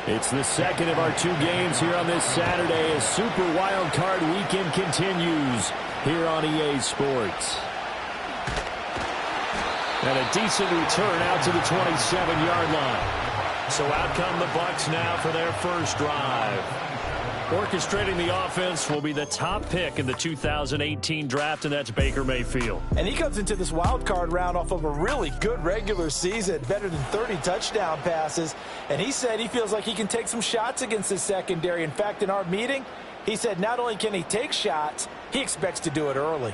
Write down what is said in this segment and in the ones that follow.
It's the second of our two games here on this Saturday as Super Wildcard Weekend continues here on EA Sports. And a decent return out to the 27-yard line. So out come the Bucs now for their first drive. Orchestrating the offense will be the top pick in the 2018 draft, and that's Baker Mayfield. And he comes into this wild card round off of a really good regular season, better than 30 touchdown passes. And he said he feels like he can take some shots against his secondary. In fact, in our meeting, he said not only can he take shots, he expects to do it early.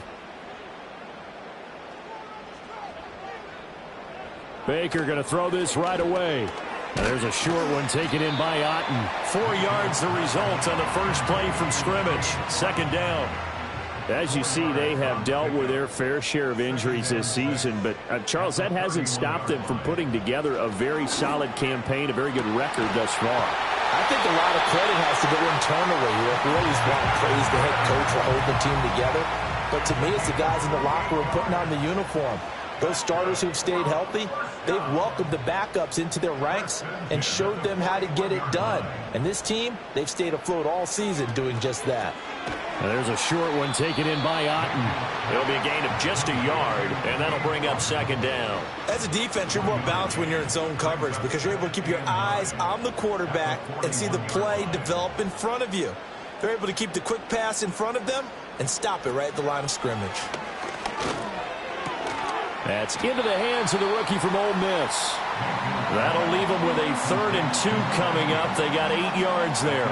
Baker going to throw this right away. And there's a short one taken in by Otten. 4 yards the result on the first play from scrimmage. Second down. As you see, they have dealt with their fair share of injuries this season. But, Charles, that hasn't stopped them from putting together a very solid campaign, a very good record thus far. I think a lot of credit has to go internally. We always want to praise the head coach for holding the team together. But to me, it's the guys in the locker room putting on the uniform. Those starters who've stayed healthy, they've welcomed the backups into their ranks and showed them how to get it done. And this team, they've stayed afloat all season doing just that. And there's a short one taken in by Otten. It'll be a gain of just a yard, and that'll bring up second down. As a defense, you're more balanced when you're in zone coverage because you're able to keep your eyes on the quarterback and see the play develop in front of you. They're able to keep the quick pass in front of them and stop it right at the line of scrimmage. That's into the hands of the rookie from Ole Miss. That'll leave them with a 3rd and 2 coming up. They got 8 yards there.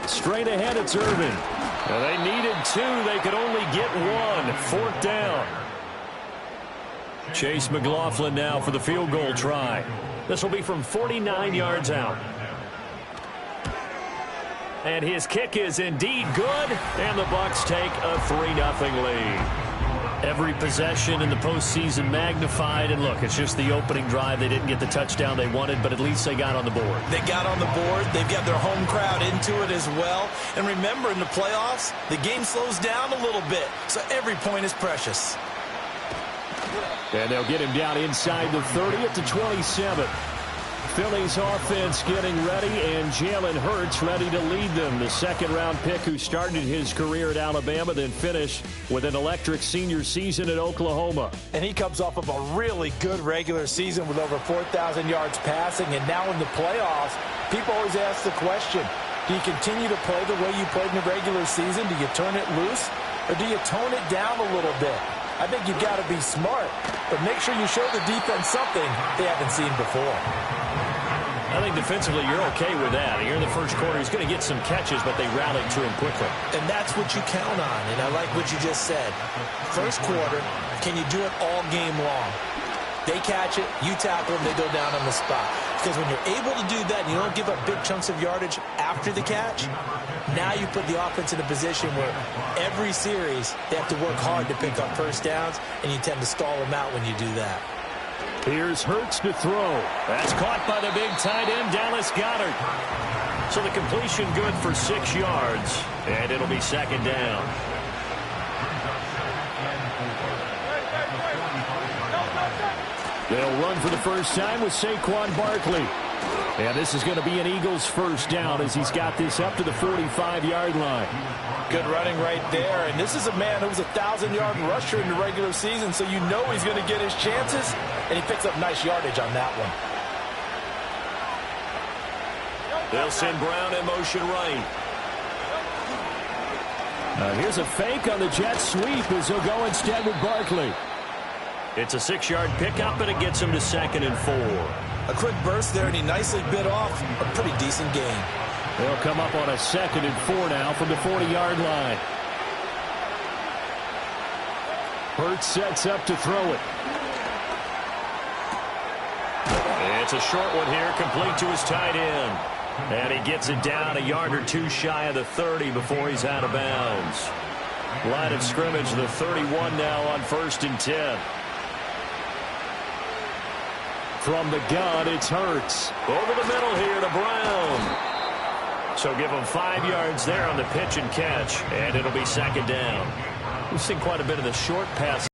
Straight ahead, it's Irvin. Well, they needed 2. They could only get 1. 4th down. Chase McLaughlin now for the field goal try. This will be from 49 yards out. And his kick is indeed good, and the Bucs take a 3-0 lead. Every possession in the postseason magnified, and look, it's just the opening drive. They didn't get the touchdown they wanted, but at least they got on the board. They got on the board. They've got their home crowd into it as well. And remember, in the playoffs, the game slows down a little bit, so every point is precious. And they'll get him down inside the 30 at the 27. Philly's offense getting ready, and Jalen Hurts ready to lead them. The second-round pick who started his career at Alabama, then finished with an electric senior season at Oklahoma. And he comes off of a really good regular season with over 4,000 yards passing. And now in the playoffs, people always ask the question, do you continue to play the way you played in the regular season? Do you turn it loose, or do you tone it down a little bit? I think you've got to be smart, but make sure you show the defense something they haven't seen before. I think defensively you're okay with that. Here in the first quarter, he's going to get some catches, but they rallied to him quickly. And that's what you count on, and I like what you just said. First quarter, can you do it all game long? They catch it, you tackle them, they go down on the spot. Because when you're able to do that and you don't give up big chunks of yardage after the catch, now you put the offense in a position where every series they have to work hard to pick up first downs, and you tend to stall them out when you do that. Here's Hurts to throw. That's caught by the big tight end, Dallas Goedert. So the completion good for 6 yards, and it'll be second down. They'll run for the first time with Saquon Barkley. And this is going to be an Eagles first down as he's got this up to the 45-yard line. Good running right there. And this is a man who was a 1,000-yard rusher in the regular season, so you know he's going to get his chances. And he picks up nice yardage on that one. They'll send Brown in motion right. Here's a fake on the jet sweep as they'll go instead with Barkley. It's a 6-yard pickup, and it gets him to 2nd and 4. A quick burst there, and he nicely bit off a pretty decent gain. They'll come up on a 2nd and 4 now from the 40-yard line. Hurts sets up to throw it. It's a short one here, complete to his tight end. And he gets it down a yard or 2 shy of the 30 before he's out of bounds. Line of scrimmage, the 31 now on 1st and 10. From the gun, it's Hurts. Over the middle here to Brown. So give him 5 yards there on the pitch and catch, and it'll be second down. We've seen quite a bit of the short pass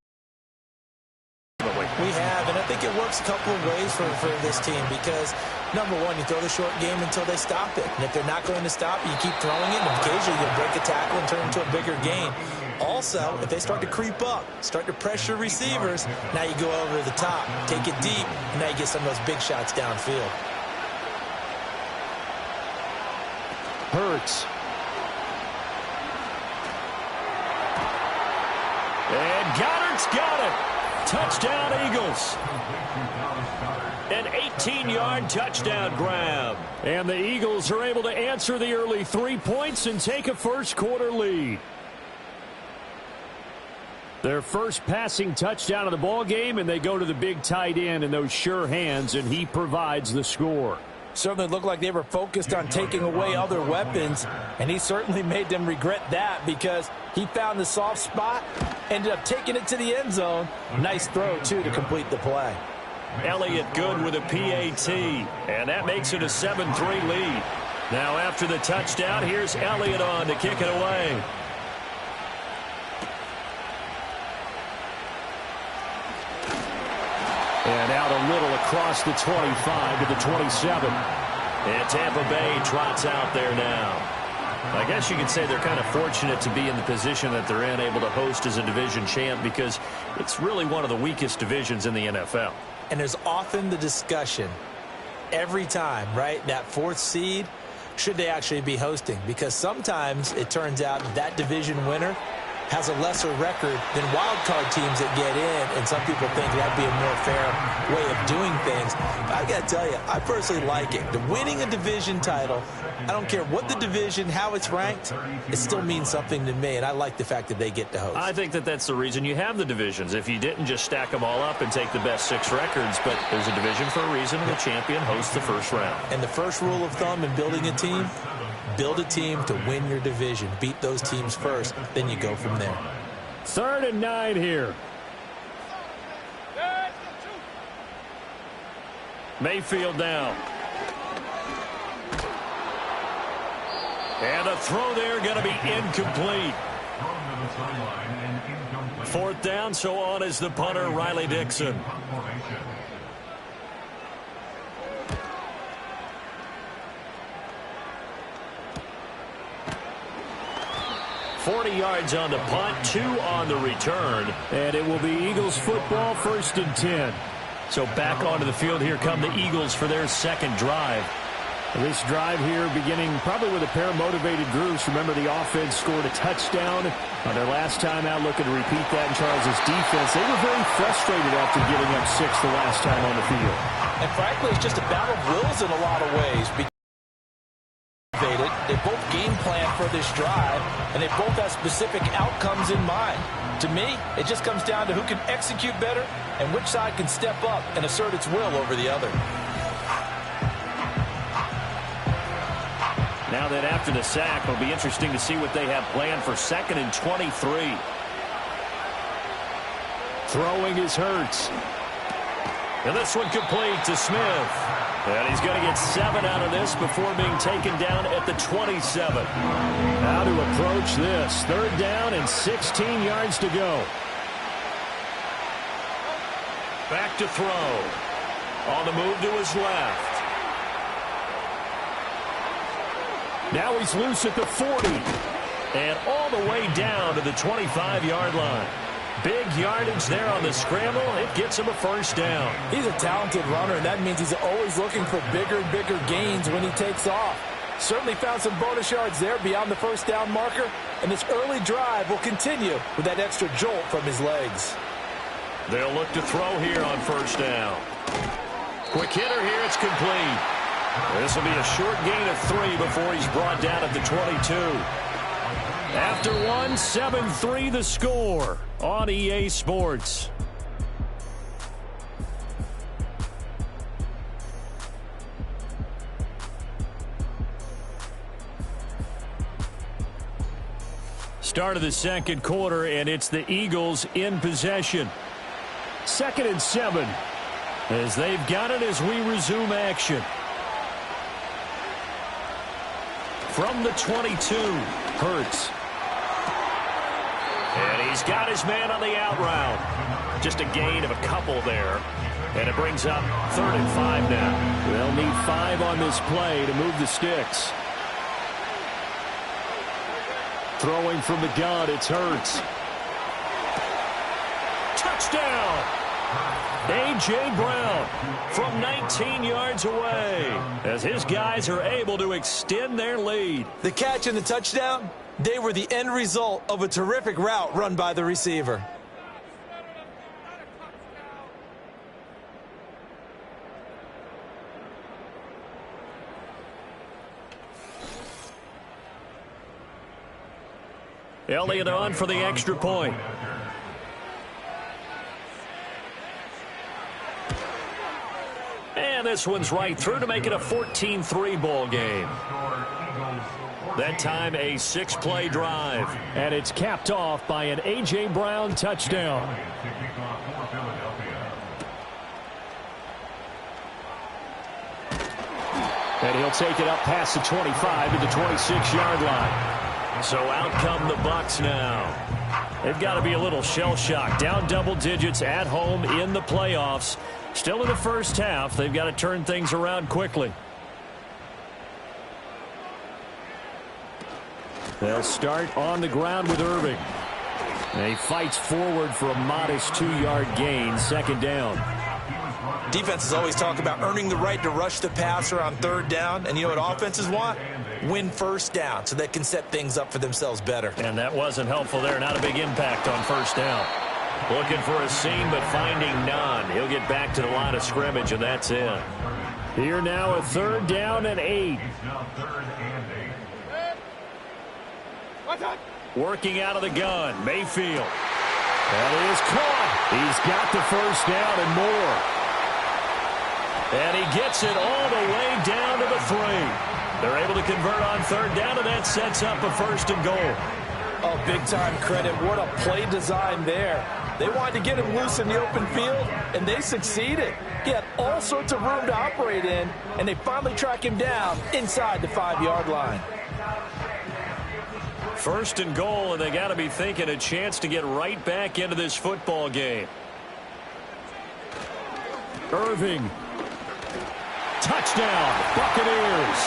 it works a couple of ways for this team because, number one, you throw the short game until they stop it. And if they're not going to stop it, you keep throwing it, and occasionally you'll break a tackle and turn it into a bigger gain. Also, if they start to creep up, start to pressure receivers, now you go over to the top, take it deep, and now you get some of those big shots downfield. Hurts. And Goddard's got it. Touchdown, Eagles. An 18-yard touchdown grab. And the Eagles are able to answer the early 3 points and take a first-quarter lead. Their first passing touchdown of the ball game, and they go to the big tight end in those sure hands, and he provides the score. Certainly looked like they were focused on taking away other weapons, and he certainly made them regret that because he found the soft spot, ended up taking it to the end zone. Nice throw, too, to complete the play. Elliott good with a PAT, and that makes it a 7-3 lead. Now after the touchdown, here's Elliott on to kick it away. And out a little across the 25 to the 27. And Tampa Bay trots out there now. I guess you could say they're kind of fortunate to be in the position that they're in, able to host as a division champ, because it's really one of the weakest divisions in the NFL. And there's often the discussion every time, right, that fourth seed, should they actually be hosting? Because sometimes it turns out that division winner has a lesser record than wild card teams that get in, and some people think that'd be a more fair way of doing things. But I got to tell you, I personally like it. The winning a division title, I don't care what the division, how it's ranked, it still means something to me, and I like the fact that they get to host. I think that that's the reason you have the divisions. If you didn't just stack them all up and take the best 6 records, but there's a division for a reason, and the champion hosts the first round. And the first rule of thumb in building a team, build a team to win your division. Beat those teams first, then you go from there. 3rd and 9 here. Mayfield down. And a throw there going to be incomplete. 4th down, so on is the punter, Riley Dixon. 40 yards on the punt, 2 on the return. And it will be Eagles football, 1st and 10. So back onto the field here come the Eagles for their second drive. This drive here beginning probably with a pair of motivated groups. Remember, the offense scored a touchdown on their last time out. Looking to repeat that in Charles' defense. They were very frustrated after giving up 6 the last time on the field. And frankly, it's just a battle of wills in a lot of ways. They both game plan for this drive, and they both have specific outcomes in mind. To me, it just comes down to who can execute better and which side can step up and assert its will over the other. Now that after the sack, it'll be interesting to see what they have planned for 2nd and 23. Throwing is Hurts. And this one complete to Smith. And he's going to get 7 out of this before being taken down at the 27. How to approach this. 3rd down and 16 yards to go. Back to throw. On the move to his left. Now he's loose at the 40. And all the way down to the 25-yard line. Big yardage there on the scramble. It gets him a 1st down. He's a talented runner, and that means he's always looking for bigger and bigger gains when he takes off. Certainly found some bonus yards there beyond the 1st down marker, and this early drive will continue with that extra jolt from his legs. They'll look to throw here on 1st down. Quick hitter here. It's complete. This will be a short gain of 3 before he's brought down at the 22. After 1, 7-3 the score on EA Sports. Start of the 2nd quarter, and it's the Eagles in possession. 2nd and 7 as they've got it as we resume action. From the 22, Hurts. And he He's got his man on the out route. Just a gain of a couple there. And it brings up 3rd and 5 now. They'll need 5 on this play to move the sticks. Throwing from the gun, it's Hurts. Touchdown! A.J. Brown from 19 yards away as his guys are able to extend their lead. The catch and the touchdown, they were the end result of a terrific route run by the receiver. Elliott on for the extra point. And this one's right through to make it a 14-3 ball game. That time a 6-play drive. And it's capped off by an A.J. Brown touchdown. And he'll take it up past the 25 to the 26-yard line. So out come the Bucs now. They've got to be a little shell-shocked. Down double digits at home in the playoffs. Still in the first half. They've got to turn things around quickly. They'll start on the ground with Irving. And he fights forward for a modest 2-yard gain. 2nd down. Defenses always talk about earning the right to rush the passer on 3rd down. And you know what offenses want? Win 1st down so they can set things up for themselves better. And that wasn't helpful there. Not a big impact on 1st down. Looking for a seam, but finding none. He'll get back to the line of scrimmage, and that's it. Here now a 3rd down and 8. Working out of the gun, Mayfield. That is caught. He's got the 1st down and more. And he gets it all the way down to the 3. They're able to convert on 3rd down, and that sets up a 1st and goal. Oh, big-time credit. What a play design there. They wanted to get him loose in the open field, and they succeeded. He had all sorts of room to operate in, and they finally track him down inside the 5-yard line. 1st and goal, and they got to be thinking a chance to get right back into this football game. Irving. Touchdown, Buccaneers.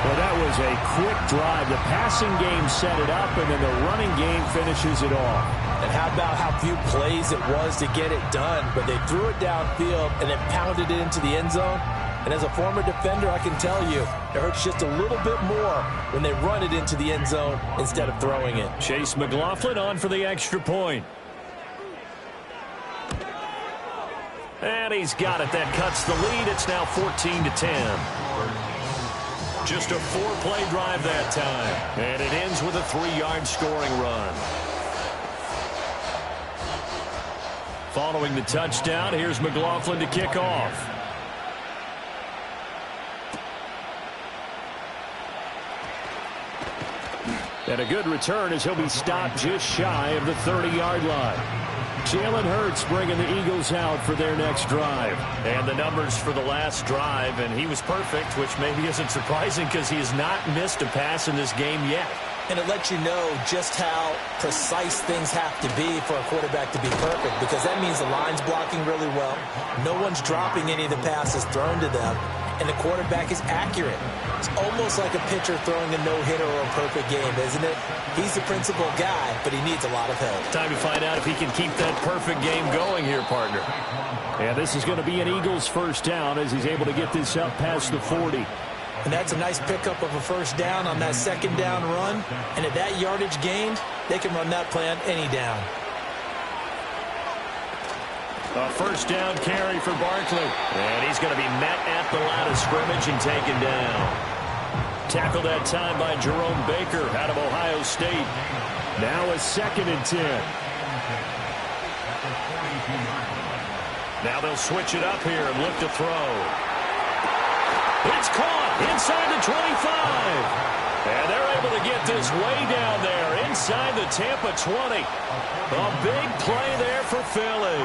Well, that was a quick drive. The passing game set it up, and then the running game finishes it off. And how about how few plays it was to get it done, but they threw it downfield and then pounded it into the end zone. And as a former defender, I can tell you, it hurts just a little bit more when they run it into the end zone instead of throwing it. Chase McLaughlin on for the extra point. And he's got it. That cuts the lead. It's now 14-10. Just a 4-play drive that time. And it ends with a 3-yard scoring run. Following the touchdown, here's McLaughlin to kick off. And a good return as he'll be stopped just shy of the 30-yard line. Jalen Hurts bringing the Eagles out for their next drive. And the numbers for the last drive, and he was perfect, which maybe isn't surprising because he has not missed a pass in this game yet. And it lets you know just how precise things have to be for a quarterback to be perfect, because that means the line's blocking really well. No one's dropping any of the passes thrown to them, and the quarterback is accurate. It's almost like a pitcher throwing a no-hitter or a perfect game, isn't it? He's the principal guy, but he needs a lot of help. Time to find out if he can keep that perfect game going here, partner. And this is going to be an Eagles 1st down as he's able to get this up past the 40. And that's a nice pickup of a 1st down on that 2nd down run. And at that yardage gained, they can run that play on any down. A 1st down carry for Barkley. And he's going to be met at the line of scrimmage and taken down. Tackled that time by Jerome Baker out of Ohio State. Now a 2nd and 10. Now they'll switch it up here and look to throw. It's caught inside the 25. And they're able to get this way down there inside the Tampa 20. A big play there for Philly.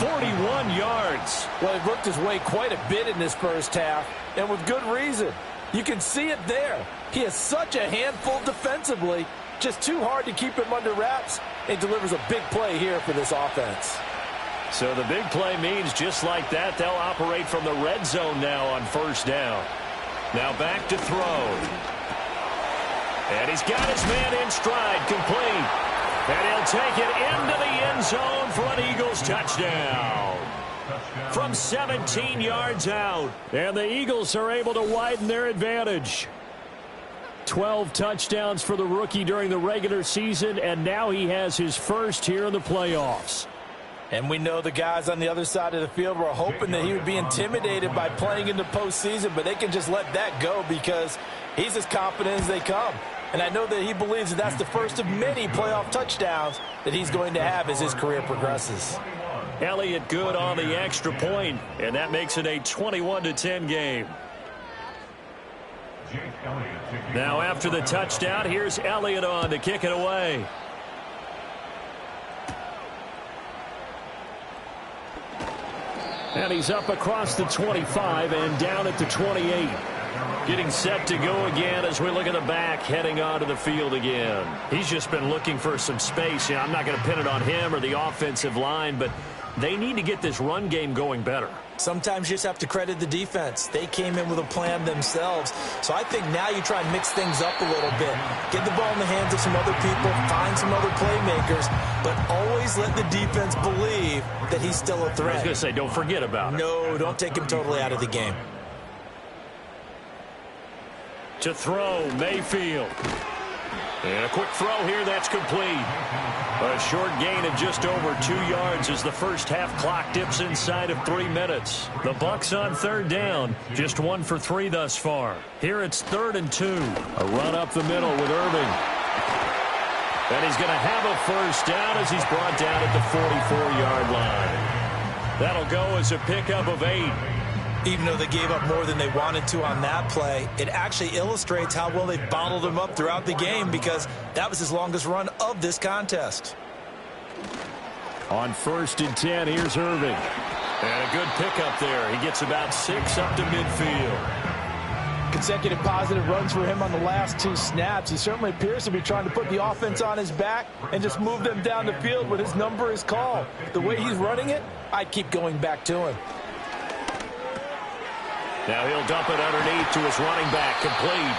41 yards. Well, he worked his way quite a bit in this first half, and with good reason. You can see it there. He is such a handful defensively, Just too hard to keep him under wraps. He delivers a big play here for this offense. So the big play means just like that, they'll operate from the red zone now on first down. Now back to throw. And he's got his man in stride, complete. And he'll take it into the end zone for an Eagles touchdown. From 17 yards out. And the Eagles are able to widen their advantage. 12 touchdowns for the rookie during the regular season, and now he has his first here in the playoffs. And we know the guys on the other side of the field were hoping that he would be intimidated by playing in the postseason, but they can just let that go because he's as confident as they come. And I know that he believes that that's the first of many playoff touchdowns that he's going to have as his career progresses. Elliott good on the extra point, and that makes it a 21-10 game. Now after the touchdown, here's Elliott on to kick it away. And he's up across the 25 and down at the 28. Getting set to go again as we look at the back, heading onto the field again. He's just been looking for some space. I'm not going to pin it on him or the offensive line, but they need to get this run game going better. Sometimes you just have to credit the defense. They came in with a plan themselves. So I think now you try and mix things up a little bit. Get the ball in the hands of some other people, find some other playmakers, but always let the defense believe that he's still a threat. I was going to say, don't forget about it. No, don't take him totally out of the game. To throw, Mayfield. And a quick throw here, that's complete. A short gain of just over 2 yards as the first half clock dips inside of 3 minutes. The Bucs on third down, just 1 for 3 thus far. Here it's 3rd and 2. A run up the middle with Irving. And he's going to have a first down as he's brought down at the 44-yard line. That'll go as a pickup of 8. Even though they gave up more than they wanted to on that play, it actually illustrates how well they bottled him up throughout the game because that was his longest run of this contest. On 1st and 10, here's Irving. And a good pickup there. He gets about 6 up to midfield. Consecutive positive runs for him on the last 2 snaps. He certainly appears to be trying to put the offense on his back and just move them down the field when his number is called. The way he's running it, I'd keep going back to him. Now he'll dump it underneath to his running back, complete.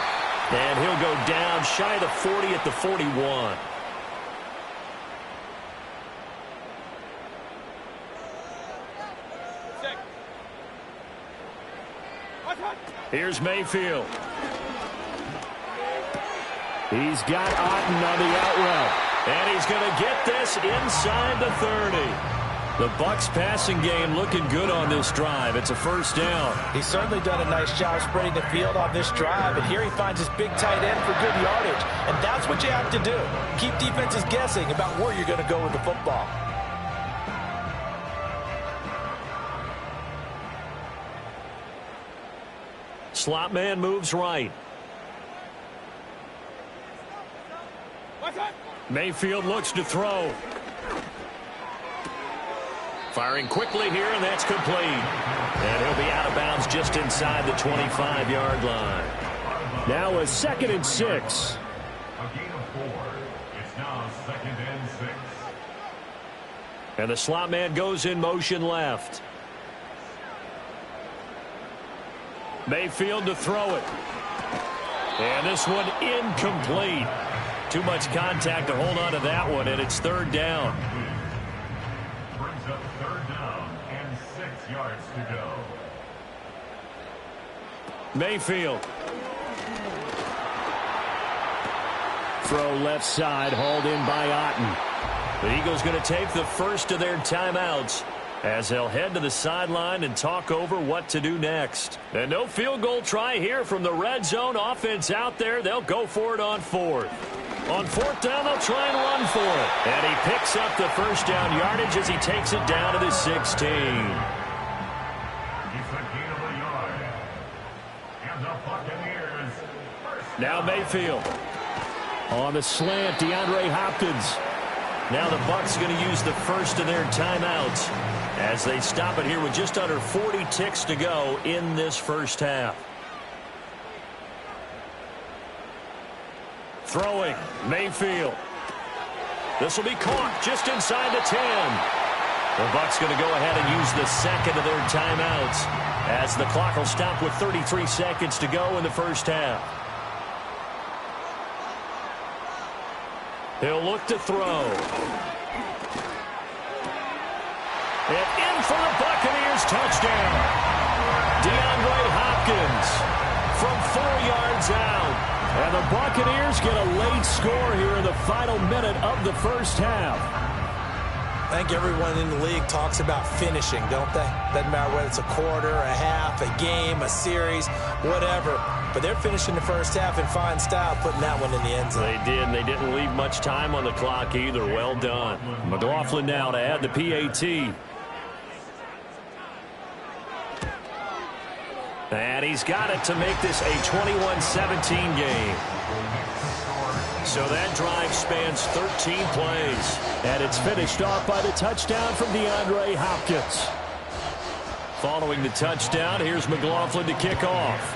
And he'll go down shy of the 40 at the 41. Here's Mayfield. He's got Otten on the out route. And he's going to get this inside the 30. The Bucs passing game looking good on this drive. It's a first down. He's certainly done a nice job spreading the field on this drive, and here he finds his big tight end for good yardage. And that's what you have to do. Keep defenses guessing about where you're going to go with the football. Slot man moves right. Mayfield looks to throw. Firing quickly here, and that's complete. And he'll be out of bounds just inside the 25-yard line. Now a 2nd and 6. A gain of 4. It's now 2nd and 6. And the slot man goes in motion left. Mayfield to throw it. And this one incomplete. Too much contact to hold on to that one, and it's 3rd down. Brings up 3rd down and 6 yards to go. Mayfield. Throw left side, hauled in by Otten. The Eagles going to take the first of their timeouts as they'll head to the sideline and talk over what to do next. And no field goal try here from the red zone offense out there. They'll go for it on 4th. On 4th down, they'll try and run for it. And he picks up the first down yardage as he takes it down to the 16. It's a gain of a yard. And the Buccaneers first now Mayfield. On the slant, DeAndre Hopkins. Now the Bucs going to use the first of their timeouts as they stop it here with just under 40 ticks to go in this first half. Throwing, Mayfield. This will be caught just inside the 10. The Bucs going to go ahead and use the second of their timeouts as the clock will stop with 33 seconds to go in the first half. He'll look to throw. And in for the Buccaneers touchdown. DeAndre Hopkins from 4 yards out. And the Buccaneers get a late score here in the final minute of the first half. I think everyone in the league talks about finishing, don't they? Doesn't matter whether it's a quarter, a half, a game, a series, whatever. But they're finishing the first half in fine style, putting that one in the end zone. They did, and they didn't leave much time on the clock either. Well done. McLaughlin now to add the PAT. And he's got it to make this a 21-17 game. So that drive spans 13 plays. And it's finished off by the touchdown from DeAndre Hopkins. Following the touchdown, here's McLaughlin to kick off.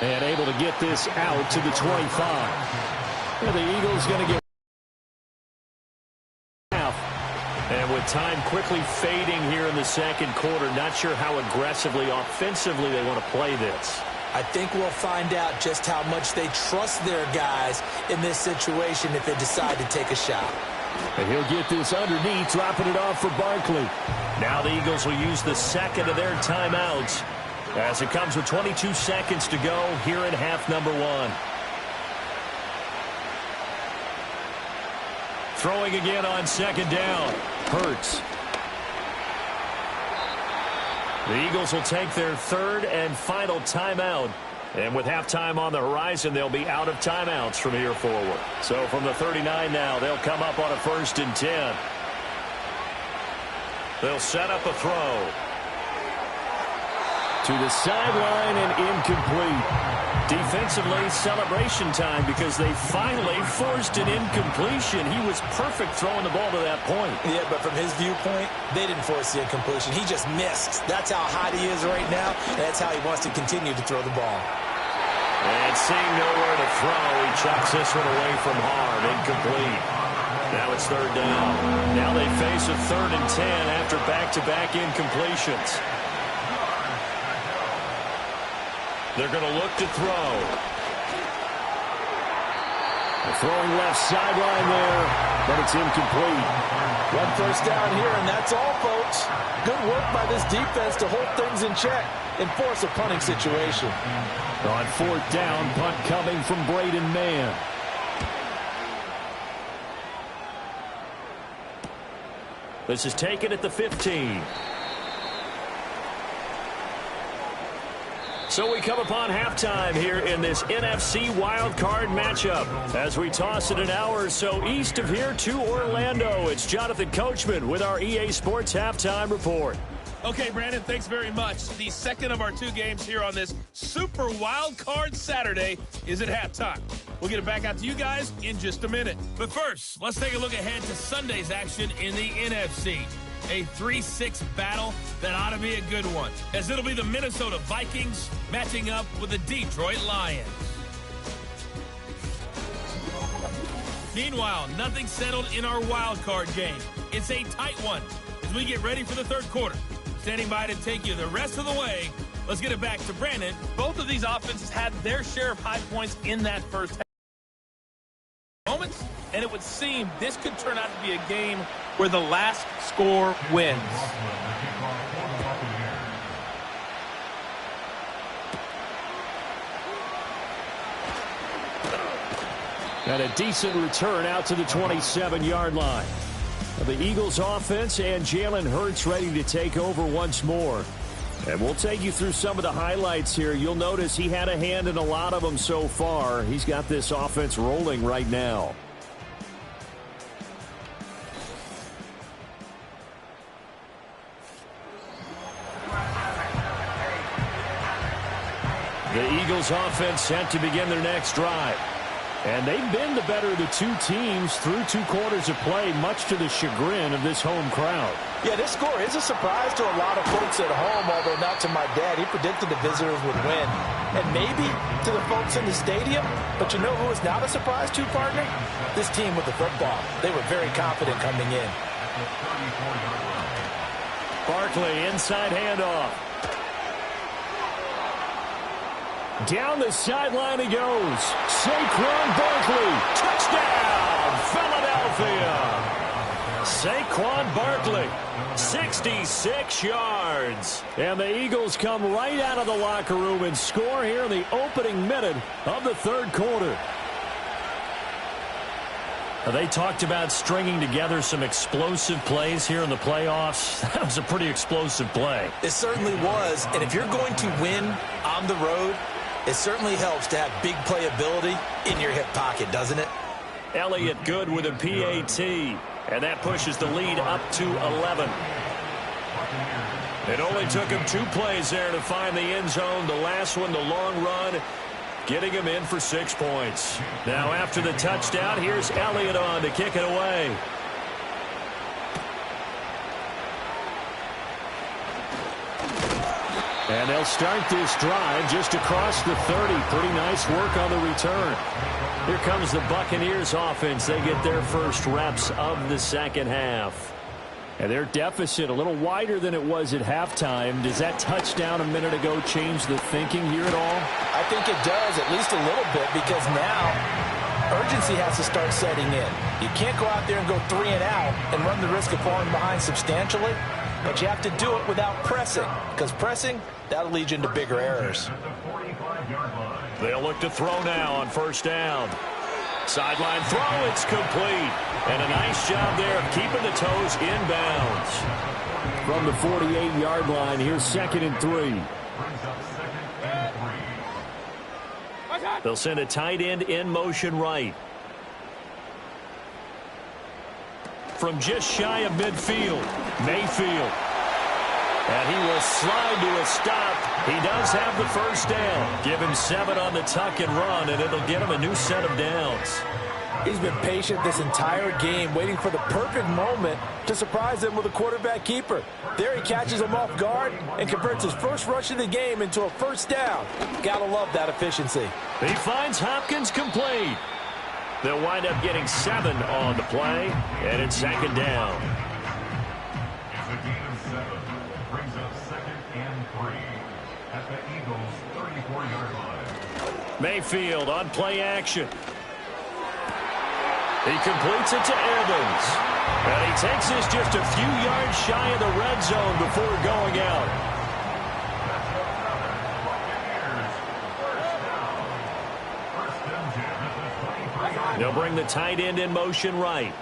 And able to get this out to the 25. And the Eagles going to get And with time quickly fading here in the second quarter, not sure how aggressively, offensively they want to play this. I think we'll find out just how much they trust their guys in this situation if they decide to take a shot. And he'll get this underneath, dropping it off for Barkley. Now the Eagles will use the second of their timeouts as it comes with 22 seconds to go here in half number 1. Throwing again on second down. Hurts. The Eagles will take their third and final timeout. And with halftime on the horizon, they'll be out of timeouts from here forward. So from the 39 now, they'll come up on a 1st and 10. They'll set up a throw. To the sideline and incomplete. Defensively, celebration time because they finally forced an incompletion. He was perfect throwing the ball to that point. Yeah, but from his viewpoint, they didn't force the incompletion. He just missed. That's how hot he is right now, and that's how he wants to continue to throw the ball. And seeing nowhere to throw, he chucks this one away from harm. Incomplete. Now it's third down. Now they face a 3rd and 10 after back-to-back incompletions. They're going to look to throw. Throwing left sideline there, but it's incomplete. 1 first down here, and that's all, folks. Good work by this defense to hold things in check and force a punting situation. On 4th down, punt coming from Braden Mann. This is taken at the 15. So we come upon halftime here in this NFC Wildcard matchup. As we toss it an hour or so east of here to Orlando, it's Jonathan Coachman with our EA Sports Halftime Report. Okay, Brandon, thanks very much. The second of our 2 games here on this Super Wildcard Saturday is at halftime. We'll get it back out to you guys in just a minute. But first, let's take a look ahead to Sunday's action in the NFC. A 3-6 battle that ought to be a good one, as it'll be the Minnesota Vikings matching up with the Detroit Lions. Meanwhile, nothing settled in our wild card game. It's a tight one as we get ready for the third quarter. Standing by to take you the rest of the way, let's get it back to Brandon. Both of these offenses had their share of high points in that first half. Moments, and it would seem this could turn out to be a game where the last score wins. And a decent return out to the 27-yard line. The Eagles offense and Jalen Hurts ready to take over once more. And we'll take you through some of the highlights here. You'll notice he had a hand in a lot of them so far. He's got this offense rolling right now. The Eagles offense set to begin their next drive. And they've been the better of the two teams through 2 quarters of play, much to the chagrin of this home crowd. Yeah, this score is a surprise to a lot of folks at home, although not to my dad. He predicted the visitors would win. And maybe to the folks in the stadium. But you know who is not a surprise to, partner? This team with the football. They were very confident coming in. Barkley, inside handoff. Down the sideline he goes. Saquon Barkley, touchdown, Philadelphia. Saquon Barkley, 66 yards. And the Eagles come right out of the locker room and score here in the opening minute of the 3rd quarter. They talked about stringing together some explosive plays here in the playoffs. That was a pretty explosive play. It certainly was. And if you're going to win on the road, it certainly helps to have big playability in your hip pocket, doesn't it? Elliott good with a PAT. And that pushes the lead up to 11. It only took him 2 plays there to find the end zone. The last one, the long run, getting him in for 6 points. Now after the touchdown, here's Elliott on to kick it away. And they'll start this drive just across the 30. Pretty nice work on the return. Here comes the Buccaneers offense. They get their first reps of the second half. And their deficit a little wider than it was at halftime. Does that touchdown a minute ago change the thinking here at all? I think it does, at least a little bit, because now urgency has to start setting in. You can't go out there and go 3 and out and run the risk of falling behind substantially, but you have to do it without pressing, because pressing, that'll lead you into bigger errors. They'll look to throw now on first down. Sideline throw, it's complete. And a nice job there of keeping the toes inbounds. From the 48-yard line, here's 2nd and 3. They'll send a tight end in motion right. From just shy of midfield, Mayfield. And he will slide to a stop. He does have the first down. Give him 7 on the tuck and run, and it'll get him a new set of downs. He's been patient this entire game, waiting for the perfect moment to surprise him with a quarterback keeper. There he catches him off guard and converts his first rush of the game into a first down. Gotta love that efficiency. He finds Hopkins complete. They'll wind up getting 7 on the play, and it's 2nd down. It's a gain of 7. Brings up 2nd and 3 at the Eagles' 34-yard line. Mayfield on play action. He completes it to Evans. And he takes this just a few yards shy of the red zone before going out. They'll bring the tight end in motion right.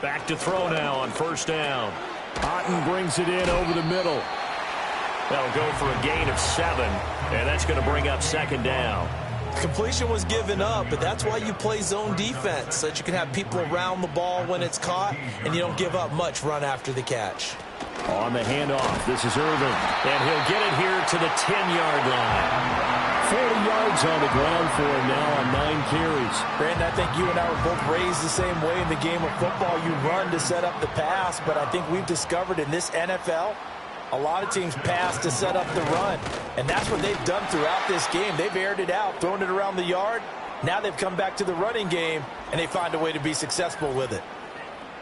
Back to throw now on first down. Otten brings it in over the middle. That'll go for a gain of 7, and that's going to bring up 2nd down. Completion was given up, but that's why you play zone defense, so that you can have people around the ball when it's caught, and you don't give up much run after the catch. On the handoff, this is Irvin, and he'll get it here to the 10-yard line. 40 yards on the ground for him now on 9 carries. Brandon, I think you and I were both raised the same way in the game of football. You run to set up the pass, but I think we've discovered in this NFL, a lot of teams pass to set up the run, and that's what they've done throughout this game. They've aired it out, thrown it around the yard. Now they've come back to the running game, and they find a way to be successful with it.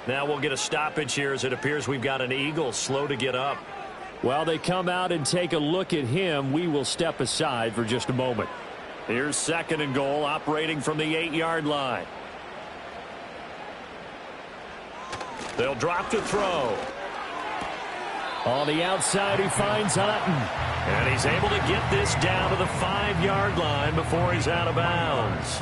Now we'll get a stoppage here as it appears we've got an Eagle slow to get up. While they come out and take a look at him, we will step aside for just a moment. Here's 2nd and goal, operating from the 8-yard line. They'll drop to throw. On the outside, he finds Otten. And he's able to get this down to the 5-yard line before he's out of bounds.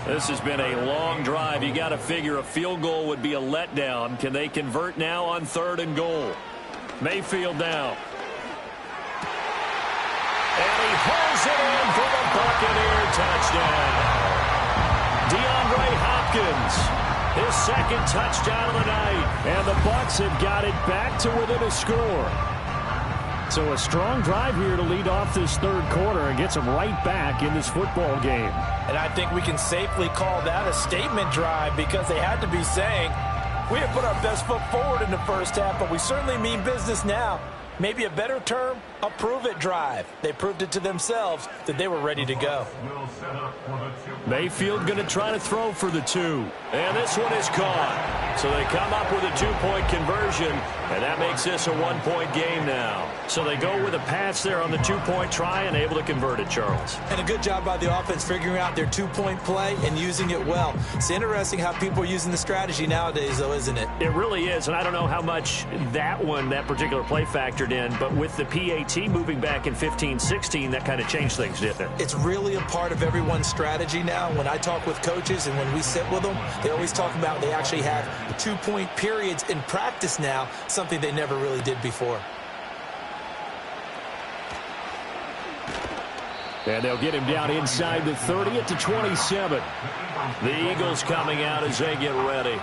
This has been a long drive. You got to figure a field goal would be a letdown. Can they convert now on 3rd and goal? Mayfield now. And he holds it in for the Buccaneer touchdown. DeAndre Hopkins, his 2nd touchdown of the night. And the Bucs have got it back to within a score. So a strong drive here to lead off this third quarter and gets them right back in this football game. And I think we can safely call that a statement drive because they had to be saying, we have put our best foot forward in the first half, but we certainly mean business now. Maybe a better term, a prove-it drive. They proved it to themselves that they were ready to go. Mayfield going to try to throw for the 2. And this one is caught. So they come up with a 2-point conversion, and that makes this a 1-point game now. So they go with a pass there on the 2-point try and able to convert it, Charles. And a good job by the offense figuring out their 2-point play and using it well. It's interesting how people are using the strategy nowadays, though, isn't it? It really is, and I don't know how much that particular play factored in, but with the PAT moving back in 15-16, that kind of changed things, didn't it? It's really a part of everyone's strategy now. When I talk with coaches and when we sit with them, they always talk about they actually have 2-point periods in practice now, something they never really did before. And they'll get him down inside the 30 at the 27. The Eagles coming out as they get ready.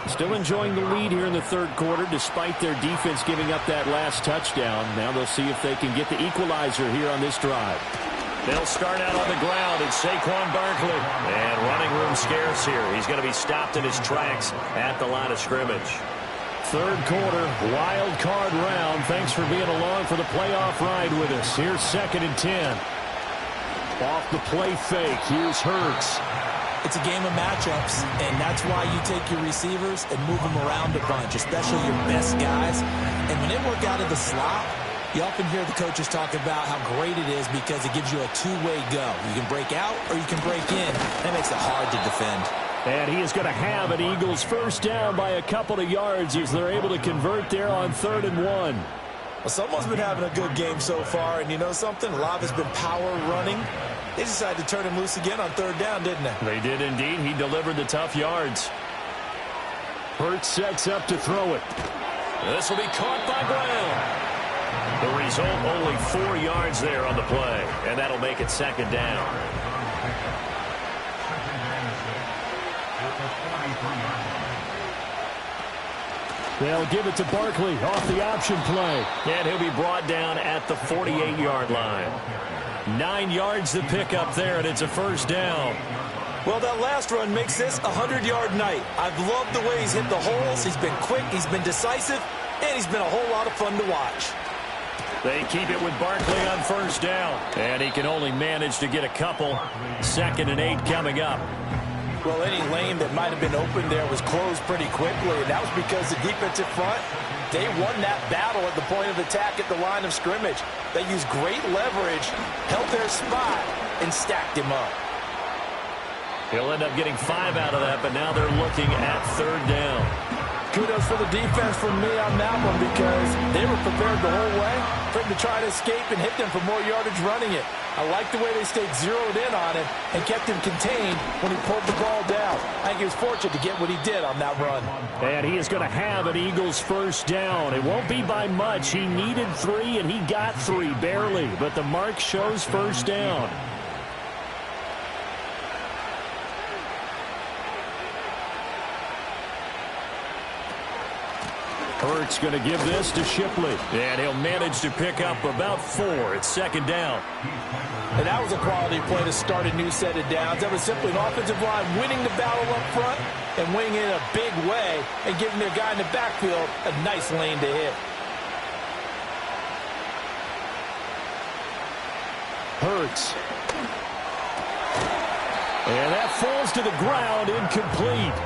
Still enjoying the lead here in the third quarter despite their defense giving up that last touchdown. Now they'll see if they can get the equalizer here on this drive. They'll start out on the ground. It's Saquon Barkley. And running room scarce here. He's going to be stopped in his tracks at the line of scrimmage. Third quarter, wild card round. Thanks for being along for the playoff ride with us. Here's 2nd and 10. Off the play fake. Here's Hurts. It's a game of matchups, and that's why you take your receivers and move them around a bunch, especially your best guys. And when they work out of the slot, you often hear the coaches talk about how great it is because it gives you a two-way go. You can break out or you can break in. That makes it hard to defend. And he is going to have an Eagles first down by a couple of yards as they're able to convert there on 3rd and 1. Well, someone's been having a good game so far, and you know something? A lot has been power running. They decided to turn him loose again on 3rd down, didn't they? They did indeed. He delivered the tough yards. Hurts sets up to throw it. This will be caught by Graham. The result, only 4 yards there on the play, and that'll make it 2nd down. They'll give it to Barkley off the option play. And he'll be brought down at the 48-yard line. 9 yards to pick up there, and it's a first down. Well, that last run makes this a 100-yard night. I've loved the way he's hit the holes. He's been quick, he's been decisive, and he's been a whole lot of fun to watch. They keep it with Barkley on first down. And he can only manage to get a couple. 2nd and 8 coming up. Well, any lane that might have been open there was closed pretty quickly, and that was because the defensive front, they won that battle at the point of attack at the line of scrimmage. They used great leverage, held their spot, and stacked him up. He'll end up getting 5 out of that, but now they're looking at 3rd down. Kudos for the defense from me on that one because they were prepared the whole way for him to try to escape and hit them for more yardage running it. I like the way they stayed zeroed in on him and kept him contained when he pulled the ball down. I think he was fortunate to get what he did on that run. And he is going to have an Eagles first down. It won't be by much. He needed 3, and he got 3, barely. But the mark shows first down. Hurts going to give this to Shipley. And he'll manage to pick up about 4. It's 2nd down. And that was a quality play to start a new set of downs. That was simply an offensive line winning the battle up front and winning it in a big way and giving their guy in the backfield a nice lane to hit. Hurts. And that falls to the ground, incomplete.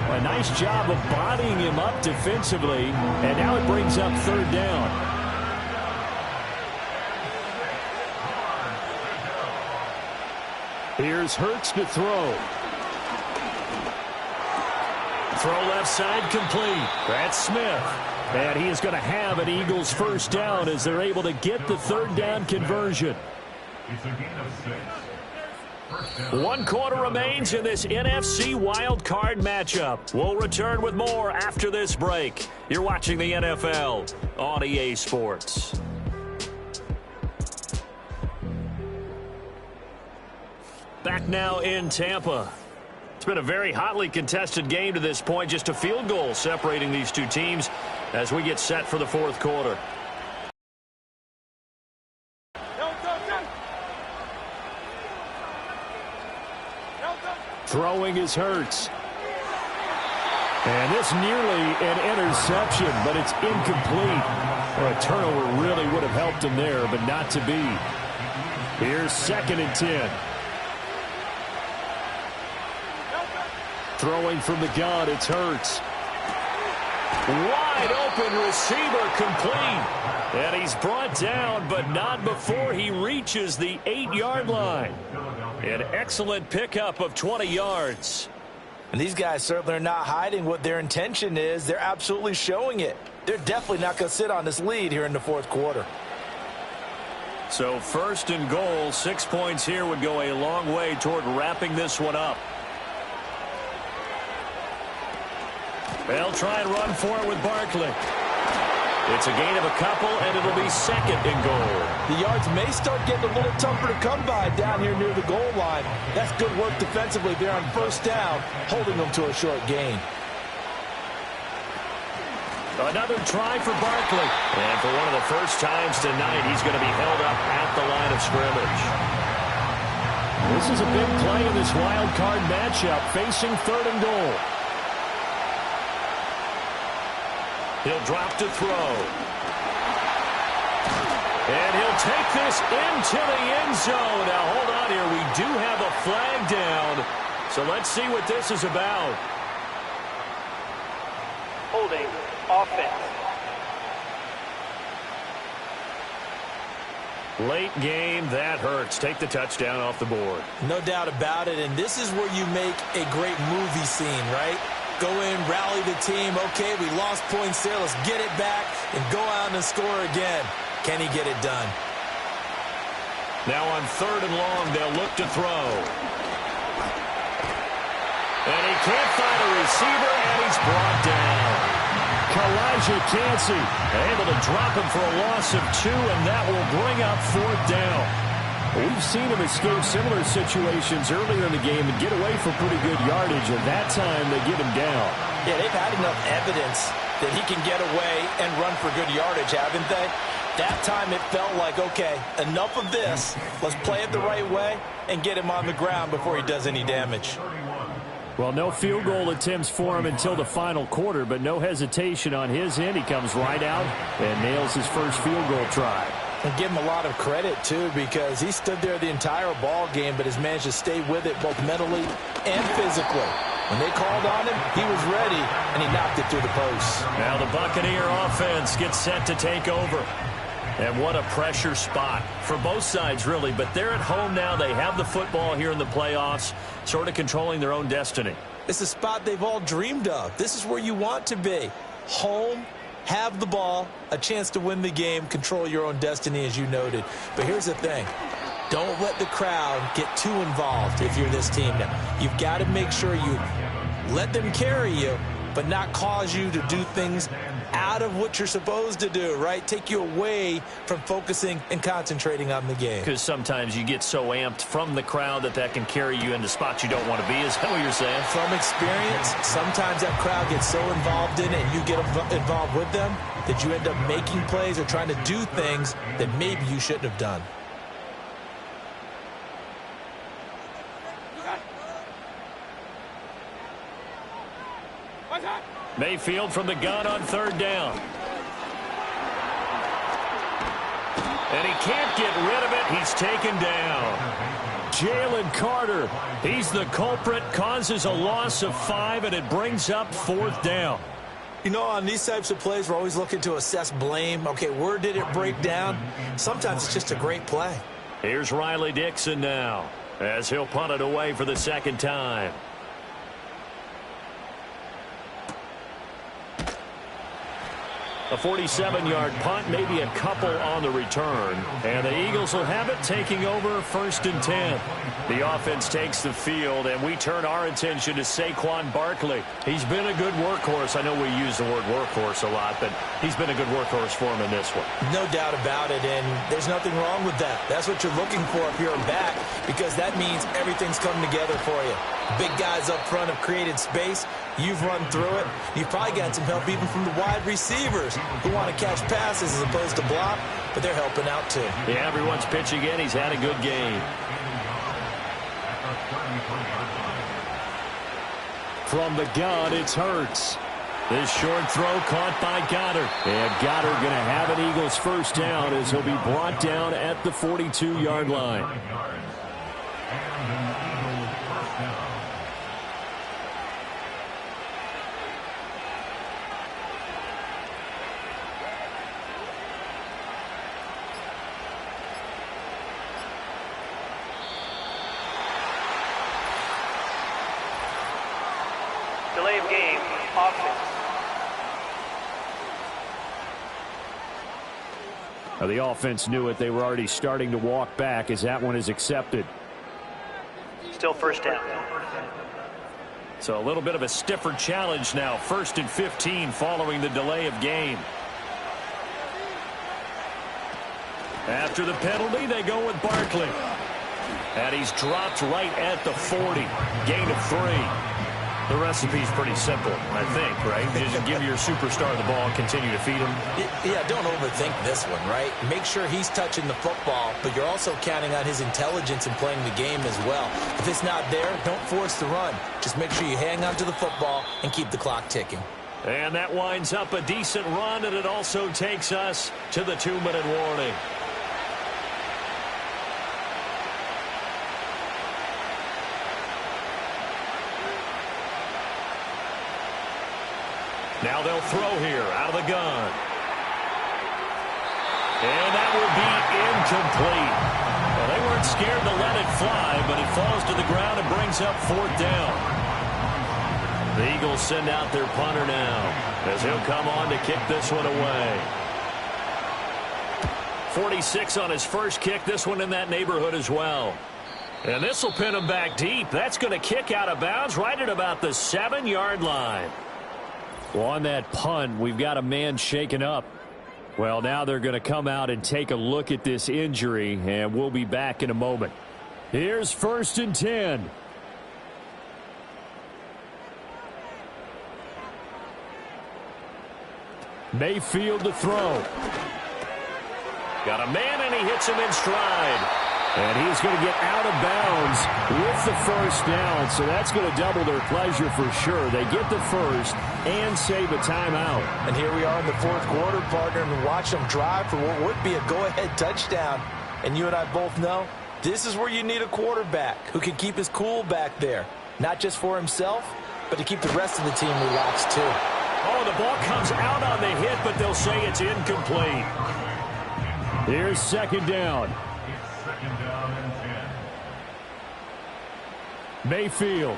A nice job of bodying him up defensively, and now it brings up 3rd down. Here's Hurts to throw. Throw left side complete. That's Smith. And he is going to have an Eagles first down as they're able to get the 3rd down conversion. It's a gain of 6. 1 quarter remains in this NFC wild card matchup. We'll return with more after this break. You're watching the NFL on EA Sports. Back now in Tampa. It's been a very hotly contested game to this point. Just a field goal separating these two teams as we get set for the 4th quarter. Throwing is Hurts. And this nearly an interception, but it's incomplete. Well, a turnover really would have helped him there, but not to be. Here's 2nd and 10. Throwing from the gun, it's Hurts. Wide open receiver, complete. And he's brought down, but not before he reaches the 8-yard line. An excellent pickup of 20 yards. And these guys certainly are not hiding what their intention is. They're absolutely showing it. They're definitely not going to sit on this lead here in the 4th quarter. So 1st and goal, 6 points here would go a long way toward wrapping this one up. They'll try and run for it with Barkley. It's a gain of a couple, and it'll be 2nd and goal. The yards may start getting a little tougher to come by down here near the goal line. That's good work defensively there on 1st down, holding them to a short gain. Another try for Barkley. And for one of the first times tonight, he's going to be held up at the line of scrimmage. This is a big play in this wild card matchup, facing 3rd and goal. He'll drop to throw. And he'll take this into the end zone. Now, hold on here. We do have a flag down. So let's see what this is about. Holding offense. Late game, that hurts. Take the touchdown off the board. No doubt about it, and this is where you make a great movie scene, right? Go in, rally the team. Okay, we lost points there. Let's get it back and go out and score again. Can he get it done? Now on 3rd and long, they'll look to throw. And he can't find a receiver, and he's brought down. Kalijah Kancey able to drop him for a loss of 2, and that will bring up 4th down. We've seen him escape similar situations earlier in the game and get away for pretty good yardage, and that time they get him down. Yeah, they've had enough evidence that he can get away and run for good yardage, haven't they? That time it felt like, okay, enough of this. Let's play it the right way and get him on the ground before he does any damage. Well, no field goal attempts for him until the final quarter, but no hesitation on his end. He comes right out and nails his first field goal try. And give him a lot of credit, too, because he stood there the entire ball game but has managed to stay with it both mentally and physically. When they called on him, he was ready, and he knocked it through the posts. Now the Buccaneer offense gets set to take over. And what a pressure spot for both sides, really. But they're at home now. They have the football here in the playoffs, sort of controlling their own destiny. It's a spot they've all dreamed of. This is where you want to be. Home, have the ball, a chance to win the game, control your own destiny, as you noted. But here's the thing. Don't let the crowd get too involved if you're this team now. You've got to make sure you let them carry you, but not cause you to do things out of what you're supposed to do, right? Take you away from focusing and concentrating on the game. Because sometimes you get so amped from the crowd that can carry you into spots you don't want to be. Is that what you're saying? From experience, sometimes that crowd gets so involved in it and you get involved with them that you end up making plays or trying to do things that maybe you shouldn't have done. Mayfield from the gun on 3rd down. And he can't get rid of it. He's taken down. Jalen Carter, he's the culprit, causes a loss of 5, and it brings up 4th down. You know, on these types of plays, we're always looking to assess blame. Okay, where did it break down? Sometimes it's just a great play. Here's Riley Dixon now, as he'll punt it away for the 2nd time. A 47-yard punt, maybe a couple on the return. And the Eagles will have it, taking over 1st and 10. The offense takes the field, and we turn our attention to Saquon Barkley. He's been a good workhorse. I know we use the word workhorse a lot, but he's been a good workhorse for him in this one. No doubt about it, and there's nothing wrong with that. That's what you're looking for if you're a back, because that means everything's come together for you. Big guys up front have created space. You've run through it. You've probably got some help even from the wide receivers who want to catch passes as opposed to block, but they're helping out too. Yeah, everyone's pitching in. He's had a good game. From the gun, it's Hurts. This short throw caught by Goddard. And Goddard going to have an Eagles first down as he'll be brought down at the 42-yard line. Delay of game, offense. Now, the offense knew it. They were already starting to walk back as that one is accepted. Still first down. So a little bit of a stiffer challenge now. 1st and 15 following the delay of game. After the penalty, they go with Barkley. And he's dropped right at the 40. Gain of 3. The recipe's pretty simple, I think, right? Just give your superstar the ball and continue to feed him. Yeah, don't overthink this one, right? Make sure he's touching the football, but you're also counting on his intelligence in playing the game as well. If it's not there, don't force the run. Just make sure you hang on to the football and keep the clock ticking. And that winds up a decent run, and it also takes us to the 2-minute warning. Now they'll throw here out of the gun. And that will be incomplete. Well, they weren't scared to let it fly, but it falls to the ground and brings up 4th down. The Eagles send out their punter now as he'll come on to kick this one away. 46 on his first kick. This one in that neighborhood as well. And this will pin him back deep. That's going to kick out of bounds right at about the 7-yard line. Well, on that punt, we've got a man shaken up. Well, now they're going to come out and take a look at this injury, and we'll be back in a moment. Here's 1st and 10. Mayfield to throw. Got a man, and he hits him in stride. And he's going to get out of bounds with the first down, so that's going to double their pleasure for sure. They get the first and save a timeout. And here we are in the 4th quarter, partner, and watch them drive for what would be a go-ahead touchdown. And you and I both know this is where you need a quarterback who can keep his cool back there, not just for himself, but to keep the rest of the team relaxed too. Oh, the ball comes out on the hit, but they'll say it's incomplete. Here's 2nd down. Mayfield.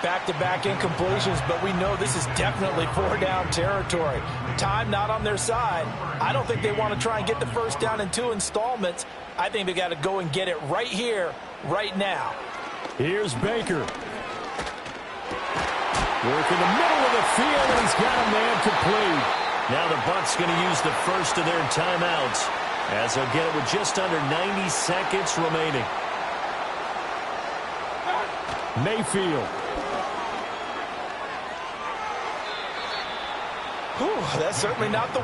Back-to-back incompletions, but we know this is definitely 4-down territory. Time not on their side. I don't think they want to try and get the first down in 2 installments. I think they got to go and get it right here, right now. Here's Baker. Work in the middle of the field, and he's got a man complete. Now the Bucs going to use the first of their timeouts as they'll get it with just under 90 seconds remaining. Mayfield. Whew, that's certainly not the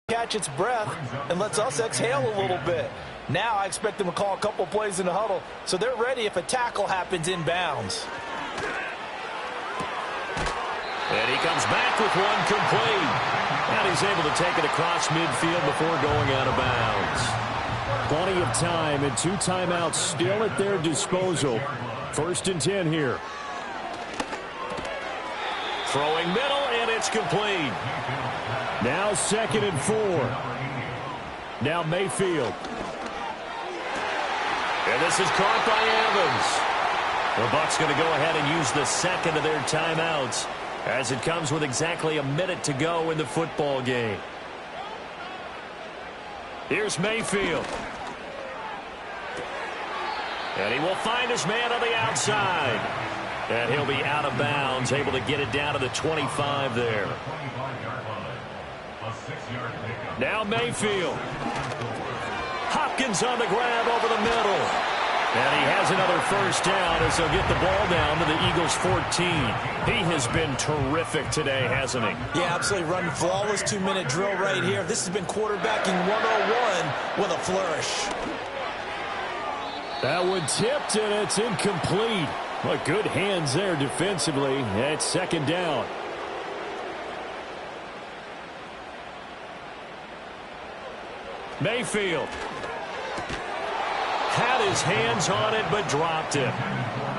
catch its breath and lets us exhale a little bit. Now I expect them to call a couple plays in the huddle, so they're ready if a tackle happens inbounds. And he comes back with one complete. And he's able to take it across midfield before going out of bounds. Plenty of time and 2 timeouts still at their disposal. 1st and 10 here. Throwing middle, and it's complete. Now 2nd and 4. Now Mayfield. And this is caught by Evans. The Bucs going to go ahead and use the 2nd of their timeouts as it comes with exactly a minute to go in the football game. Here's Mayfield. And he will find his man on the outside. And he'll be out of bounds, able to get it down to the 25 there. Now Mayfield. Hopkins on the grab over the middle. And he has another first down as they'll get the ball down to the Eagles 14. He has been terrific today, hasn't he? Yeah, absolutely. Running flawless 2-minute drill right here. This has been quarterbacking 101 with a flourish. That one tipped, and it's incomplete. Well, good hands there defensively. It's second down. Mayfield had his hands on it, but dropped it.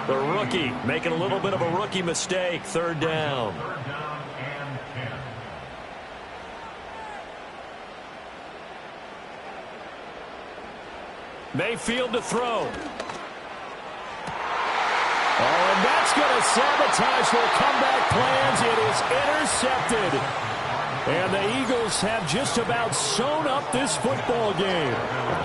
The rookie making a little bit of a rookie mistake. Third down. Third down and 10. Mayfield to throw. Oh, and that's going to sabotage their comeback plans. It is intercepted. And the Eagles have just about sewn up this football game.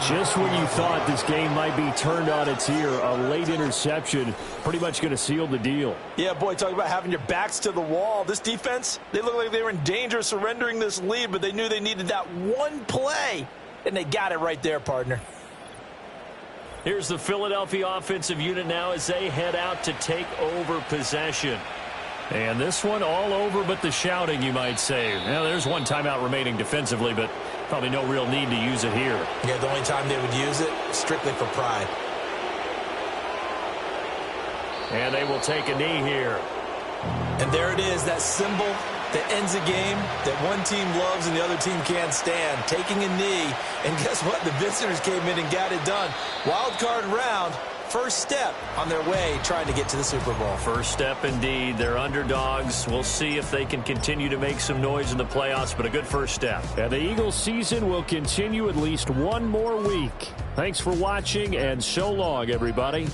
Just when you thought this game might be turned on its ear, a late interception pretty much going to seal the deal. Yeah, boy, talk about having your backs to the wall. This defense, they look like they were in danger of surrendering this lead, but they knew they needed that one play, and they got it right there, partner. Here's the Philadelphia offensive unit now as they head out to take over possession. And this one all over but the shouting, you might say. Now, there's one timeout remaining defensively, but probably no real need to use it here. Yeah, the only time they would use it, strictly for pride. And they will take a knee here. And there it is, that symbol that ends a game that one team loves and the other team can't stand. Taking a knee, and guess what? The visitors came in and got it done. Wild card round. First step on their way trying to get to the Super Bowl. First step indeed. They're underdogs. We'll see if they can continue to make some noise in the playoffs, but a good first step. And the Eagles season will continue at least one more week. Thanks for watching, and so long, everybody.